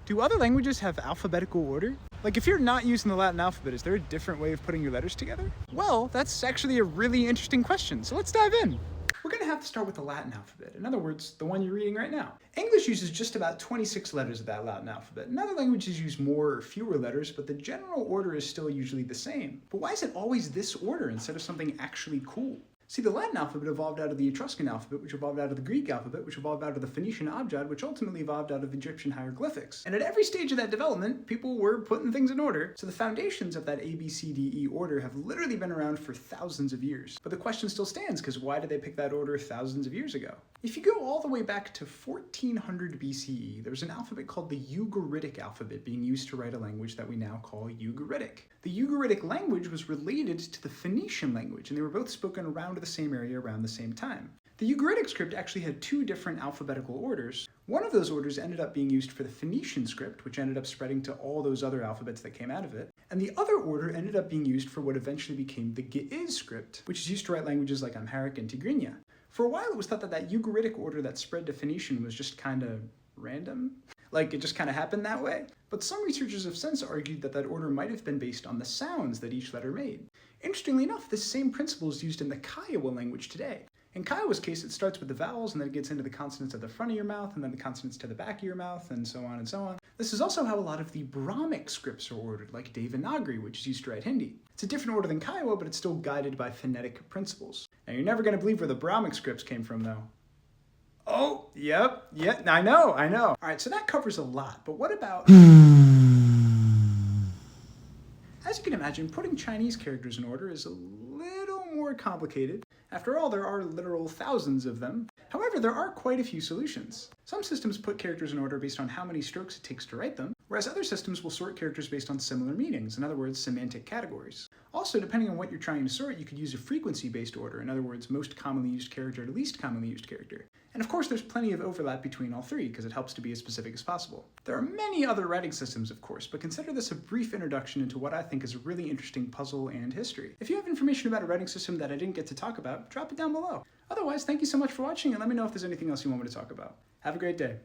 Do other languages have alphabetical order? Like, if you're not using the Latin alphabet, is there a different way of putting your letters together? Well, that's actually a really interesting question, so let's dive in. We're gonna have to start with the Latin alphabet. In other words, the one you're reading right now. English uses just about 26 letters of that Latin alphabet, and other languages use more or fewer letters, but the general order is still usually the same. But why is it always this order instead of something actually cool? See, the Latin alphabet evolved out of the Etruscan alphabet, which evolved out of the Greek alphabet, which evolved out of the Phoenician abjad, which ultimately evolved out of Egyptian hieroglyphics. And at every stage of that development, people were putting things in order, so the foundations of that A, B, C, D, E order have literally been around for thousands of years. But the question still stands, because why did they pick that order thousands of years ago? If you go all the way back to 1400 BCE, there was an alphabet called the Ugaritic alphabet being used to write a language that we now call Ugaritic. The Ugaritic language was related to the Phoenician language, and they were both spoken around the same area around the same time. The Ugaritic script actually had two different alphabetical orders. One of those orders ended up being used for the Phoenician script, which ended up spreading to all those other alphabets that came out of it. And the other order ended up being used for what eventually became the Ge'ez script, which is used to write languages like Amharic and Tigrinya. For a while, it was thought that that Ugaritic order that spread to Phoenician was just kind of random. Like, it just kind of happened that way. But some researchers have since argued that that order might have been based on the sounds that each letter made. Interestingly enough, this same principle is used in the Kiowa language today. In Kiowa's case, it starts with the vowels, and then it gets into the consonants at the front of your mouth, and then the consonants to the back of your mouth, and so on and so on. This is also how a lot of the Brahmic scripts are ordered, like Devanagari, which is used to write Hindi. It's a different order than Kiowa, but it's still guided by phonetic principles. Now, you're never going to believe where the Brahmic scripts came from, though. Oh, yep, I know. All right, so that covers a lot, but what about... As you can imagine, putting Chinese characters in order is a little more complicated. After all, there are literal thousands of them. However, there are quite a few solutions. Some systems put characters in order based on how many strokes it takes to write them, whereas other systems will sort characters based on similar meanings, in other words, semantic categories. Also, depending on what you're trying to sort, you could use a frequency-based order, in other words, most commonly used character to least commonly used character. And of course, there's plenty of overlap between all three, because it helps to be as specific as possible. There are many other writing systems, of course, but consider this a brief introduction into what I think is a really interesting puzzle and history. If you have information about a writing system that I didn't get to talk about, drop it down below. Otherwise, thank you so much for watching, and let me know if there's anything else you want me to talk about. Have a great day.